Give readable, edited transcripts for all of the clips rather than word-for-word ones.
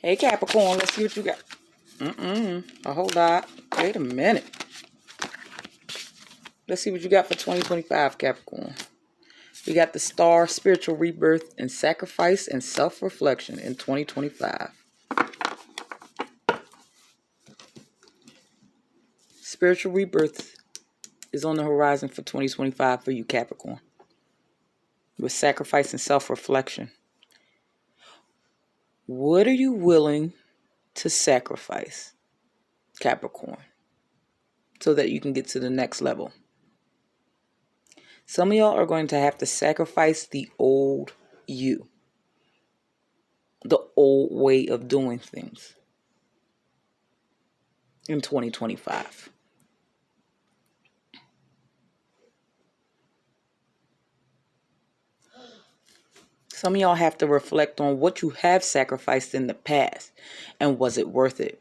Hey Capricorn, let's see what you got. A whole lot. Wait a minute. Let's see what you got for 2025, Capricorn. We got the Star, spiritual rebirth, and sacrifice and self-reflection in 2025. Spiritual rebirth is on the horizon for 2025 for you, Capricorn. With sacrifice and self-reflection. What are you willing to sacrifice, Capricorn, so that you can get to the next level? Some of y'all are going to have to sacrifice the old you, the old way of doing things in 2025. Some of y'all have to reflect on what you have sacrificed in the past, and was it worth it?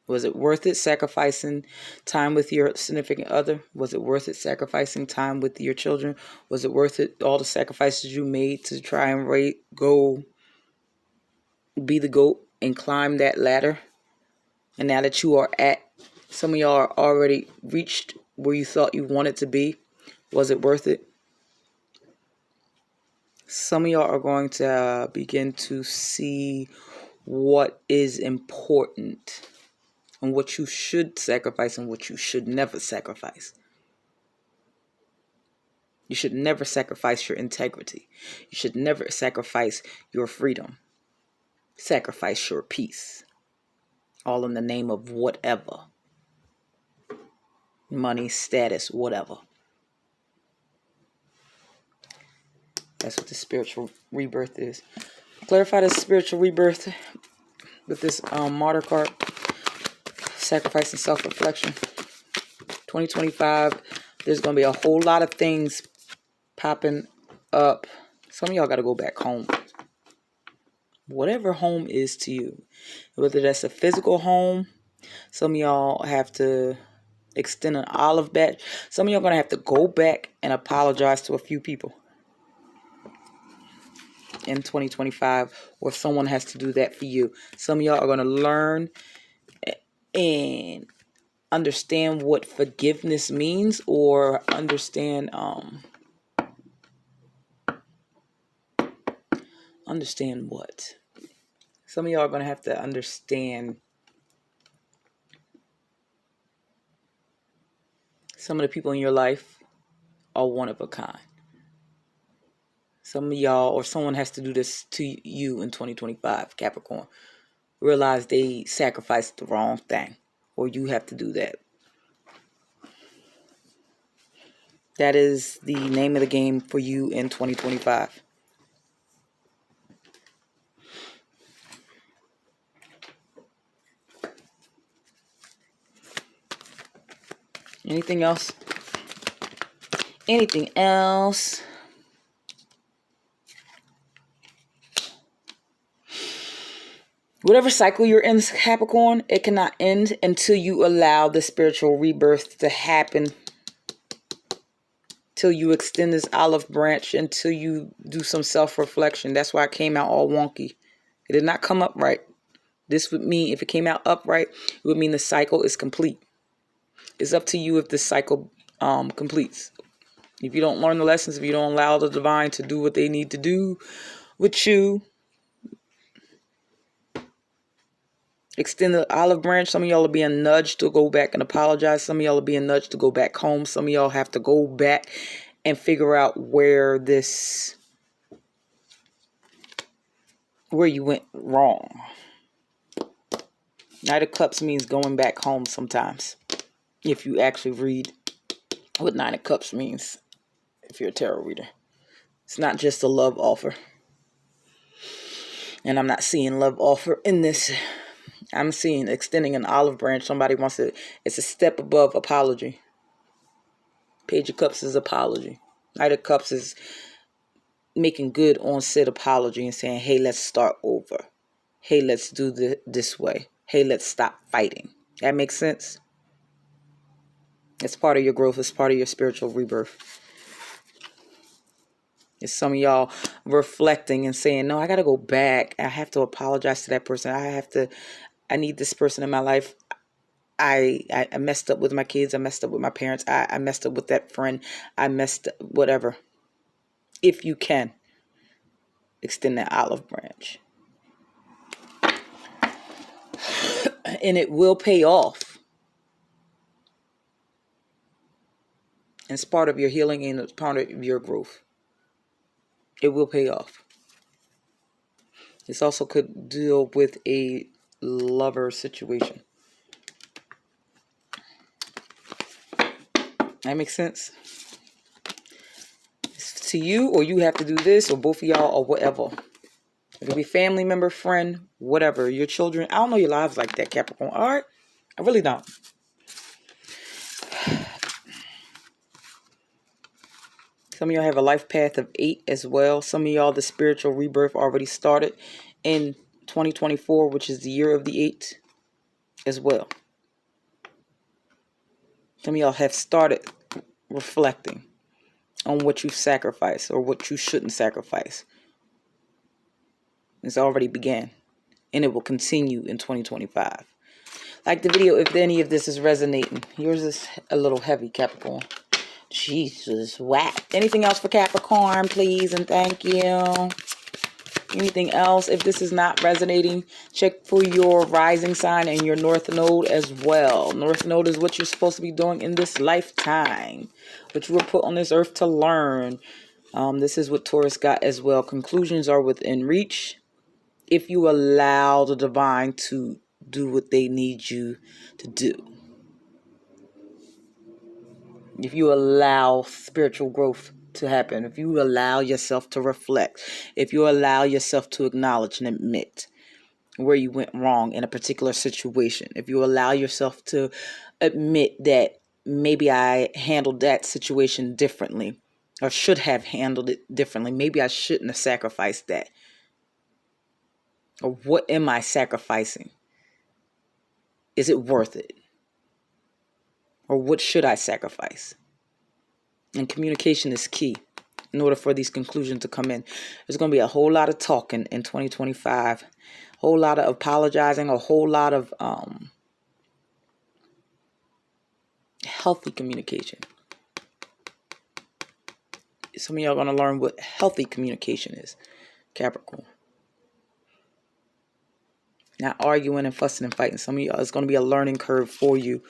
Was it worth it sacrificing time with your significant other? Was it worth it sacrificing time with your children? Was it worth it, all the sacrifices you made to try and go be the GOAT and climb that ladder? And now that you are some of y'all are already reached where you thought you wanted to be, was it worth it? Some of y'all are going to begin to see what is important and what you should sacrifice and what you should never sacrifice. You should never sacrifice your integrity. You should never sacrifice your freedom. Sacrifice your peace. All in the name of whatever. Money, status, whatever. That's what the spiritual rebirth is. Clarify the spiritual rebirth with this martyr card. Sacrifice and self-reflection. 2025, there's going to be a whole lot of things popping up. Some of y'all got to go back home. Whatever home is to you. Whether that's a physical home. Some of y'all have to extend an olive branch. Some of y'all are going to have to go back and apologize to a few people in 2025, or someone has to do that for you. Some of y'all are going to learn and understand what forgiveness means, or understand what? Some of y'all are going to have to understand some of the people in your life are one of a kind. Some of y'all, or someone has to do this to you in 2025, Capricorn. Realize they sacrificed the wrong thing, or you have to do that. That is the name of the game for you in 2025. Anything else? Anything else? Whatever cycle you're in, Capricorn, it cannot end until you allow the spiritual rebirth to happen. Till you extend this olive branch, until you do some self-reflection. That's why it came out all wonky. It did not come up right. This would mean, if it came out upright, it would mean the cycle is complete. It's up to you if the cycle completes. If you don't learn the lessons, if you don't allow the divine to do what they need to do with you, extend the olive branch. Some of y'all are being nudged to go back and apologize. Some of y'all are being nudged to go back home. Some of y'all have to go back and figure out where you went wrong. Knight of Cups means going back home sometimes. If you actually read what Knight of Cups means, if you're a tarot reader. It's not just a love offer. And I'm not seeing love offer in this. I'm seeing extending an olive branch. Somebody wants to, it's a step above apology. Page of Cups is apology. Knight of Cups is making good on said apology and saying, hey, let's start over. Hey, let's do this way. Hey, let's stop fighting. That makes sense? It's part of your growth. It's part of your spiritual rebirth. It's some of y'all reflecting and saying, no, I got to go back. I have to apologize to that person. I need this person in my life. I messed up with my kids. I messed up with my parents. I messed up with that friend. I messed up, whatever. If you can, extend that olive branch. And it will pay off. It's part of your healing and it's part of your growth. It will pay off. This also could deal with a lover situation. That makes sense? It's to you, or you have to do this, or both of y'all, or whatever. It could be family member, friend, whatever. Your children. I don't know your lives like that, Capricorn. All right? I really don't. Some of y'all have a life path of 8 as well. Some of y'all, the spiritual rebirth already started in 2024, which is the year of the 8 as well. Some of y'all have started reflecting on what you sacrifice or what you shouldn't sacrifice. It's already began, and it will continue in 2025. Like the video if any of this is resonating. Yours is a little heavy, Capricorn. Jesus, whack. Anything else for Capricorn, please, and thank you. Anything else? If this is not resonating, check for your rising sign and your north node as well. North node is what you're supposed to be doing in this lifetime, what you were put on this earth to learn. This is what Taurus got as well. Conclusions are within reach if you allow the divine to do what they need you to do. If you allow spiritual growth to happen, if you allow yourself to reflect, if you allow yourself to acknowledge and admit where you went wrong in a particular situation, if you allow yourself to admit that maybe I handled that situation differently or should have handled it differently, maybe I shouldn't have sacrificed that. Or what am I sacrificing? Is it worth it? Or what should I sacrifice? And communication is key in order for these conclusions to come in. There's going to be a whole lot of talking in 2025. A whole lot of apologizing. A whole lot of healthy communication. Some of y'all are going to learn what healthy communication is. Capricorn. Not arguing and fussing and fighting. Some of y'all, it's going to be a learning curve for you.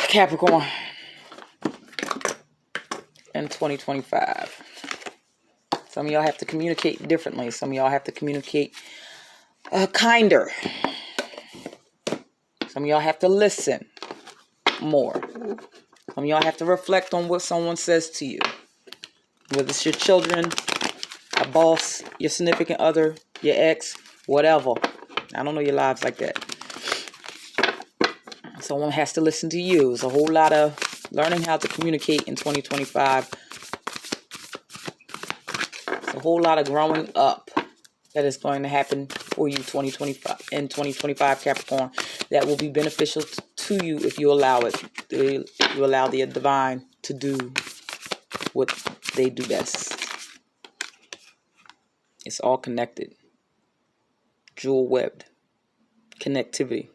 Capricorn. In 2025. Some of y'all have to communicate differently. Some of y'all have to communicate kinder. Some of y'all have to listen more. Some of y'all have to reflect on what someone says to you. Whether it's your children, a boss, your significant other, your ex, whatever. I don't know your lives like that. Someone has to listen to you. It's a whole lot of learning how to communicate in 2025. It's a whole lot of growing up that is going to happen for you in 2025, Capricorn. That will be beneficial to you if you allow it. If you allow the divine to do what they do best. It's all connected. Jewel webbed. Connectivity.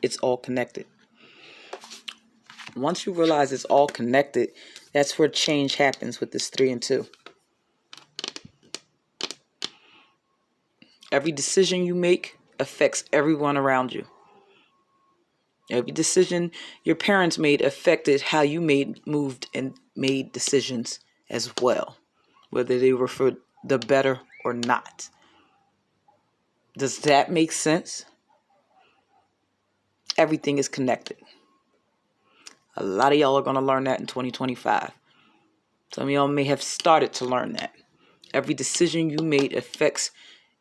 It's all connected. Once you realize it's all connected, that's where change happens with this 3 and 2. Every decision you make affects everyone around you. Every decision your parents made affected how you moved and made decisions as well, whether they were for the better or not. Does that make sense? Everything is connected. A lot of y'all are going to learn that in 2025. Some of y'all may have started to learn that. Every decision you made affects,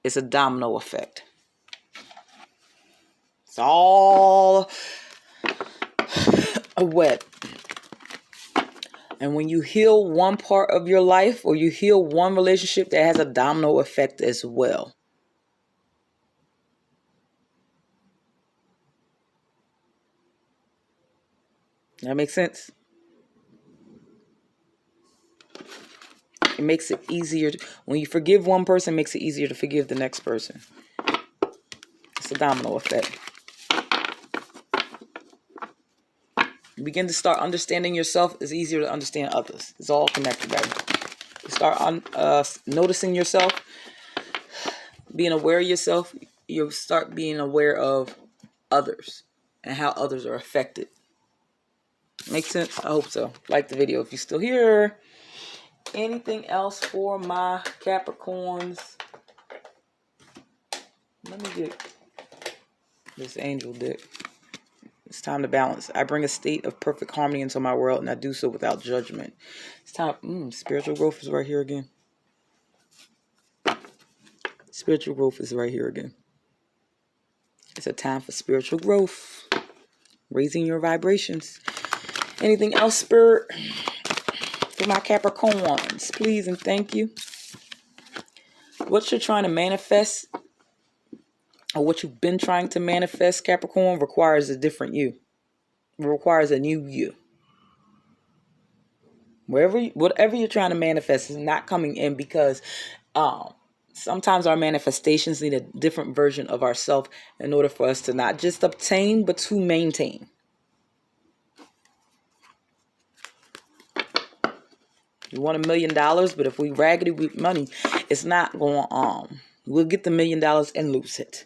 it's a domino effect. It's all a web. And when you heal one part of your life or you heal one relationship, that has a domino effect as well. That makes sense? It makes it easier. When you forgive one person, it makes it easier to forgive the next person. It's a domino effect. You begin to start understanding yourself, it's easier to understand others. It's all connected, baby. You start noticing yourself, being aware of yourself. You'll start being aware of others and how others are affected. Make sense? I hope so. Like the video if you're still here. Anything else for my Capricorns? Let me get this angel deck. It's time to balance. I bring a state of perfect harmony into my world, and I do so without judgment. It's time. Spiritual growth is right here again. Spiritual growth is right here again. It's a time for spiritual growth. Raising your vibrations. Anything else, Spirit? For my Capricorns, please and thank you. What you're trying to manifest, or what you've been trying to manifest, Capricorn, requires a different you. It requires a new you. Whatever you're trying to manifest is not coming in because sometimes our manifestations need a different version of ourselves in order for us to not just obtain, but to maintain. You want $1 million, but if we raggedy with money, it's not going on. We'll get the $1 million and lose it.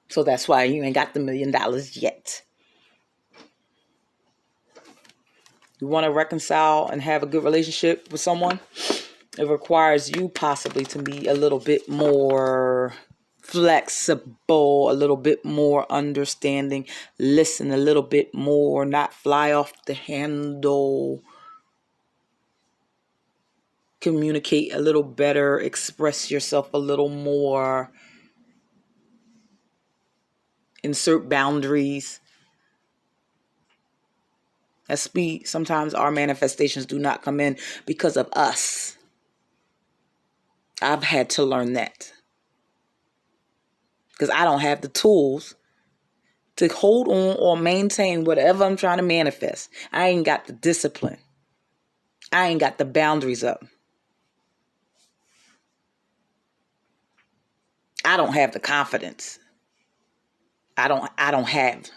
So that's why you ain't got the $1 million yet. You want to reconcile and have a good relationship with someone? It requires you possibly to be a little bit more flexible, a little bit more understanding, listen a little bit more, not fly off the handle. Communicate a little better, express yourself a little more, insert boundaries. Sometimes our manifestations do not come in because of us. I've had to learn that. Because I don't have the tools to hold on or maintain whatever I'm trying to manifest. I ain't got the discipline. I ain't got the boundaries up. I don't have the confidence. I don't have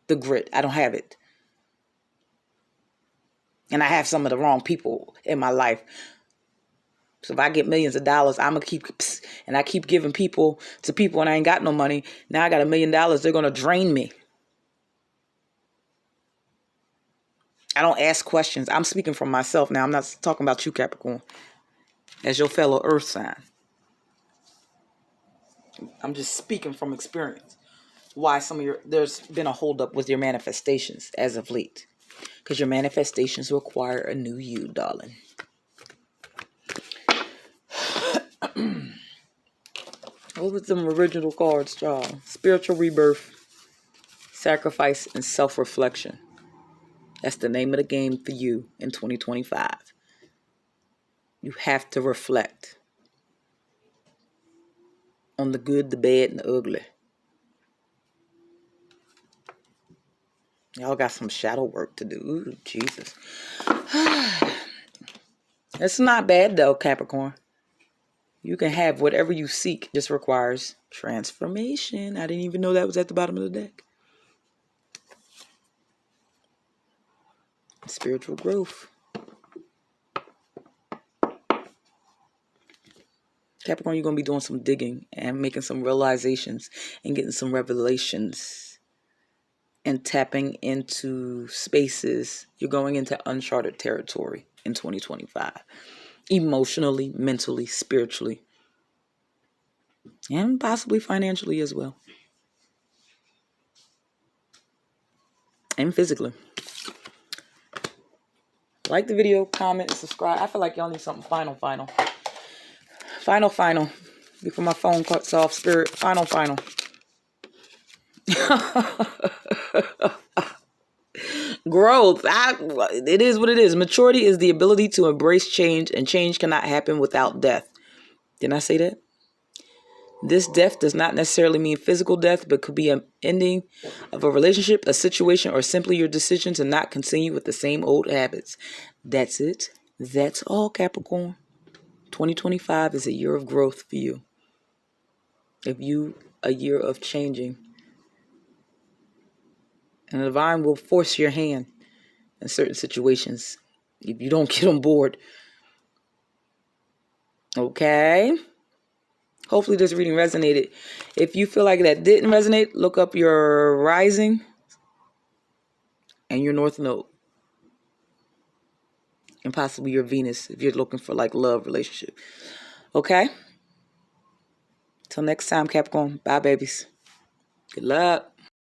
the grit. I don't have it. And I have some of the wrong people in my life. So if I get millions of dollars, I'm going to keep giving to people and I ain't got no money. Now I got $1 million. They're going to drain me. I don't ask questions. I'm speaking from myself now. I'm not talking about you, Capricorn, as your fellow earth sign. I'm just speaking from experience. Why there's been a holdup with your manifestations as of late. Because your manifestations require a new you, darling. What was them original cards, y'all? Spiritual rebirth, sacrifice, and self-reflection. That's the name of the game for you in 2025. You have to reflect on the good, the bad, and the ugly. Y'all got some shadow work to do. Ooh, Jesus. It's not bad, though, Capricorn. You can have whatever you seek. This requires transformation. I didn't even know that was at the bottom of the deck. Spiritual growth. Capricorn, you're going to be doing some digging and making some realizations and getting some revelations and tapping into spaces. You're going into uncharted territory in 2025. Emotionally, mentally, spiritually, and possibly financially as well. And physically. Like the video, comment, and subscribe. I feel like y'all need something final. Before my phone cuts off, Spirit. Final. Growth. It is what it is. Maturity is the ability to embrace change, and change cannot happen without death. Didn't I say that? This death does not necessarily mean physical death, but could be an ending of a relationship, a situation, or simply your decision to not continue with the same old habits. That's it. That's all, Capricorn. 2025 is a year of growth for you. A year of changing. And the divine will force your hand in certain situations if you don't get on board. Okay? Hopefully this reading resonated. If you feel like that didn't resonate, look up your rising and your north node. And possibly your Venus if you're looking for like love relationship. Okay? Till next time, Capricorn. Bye, babies. Good luck.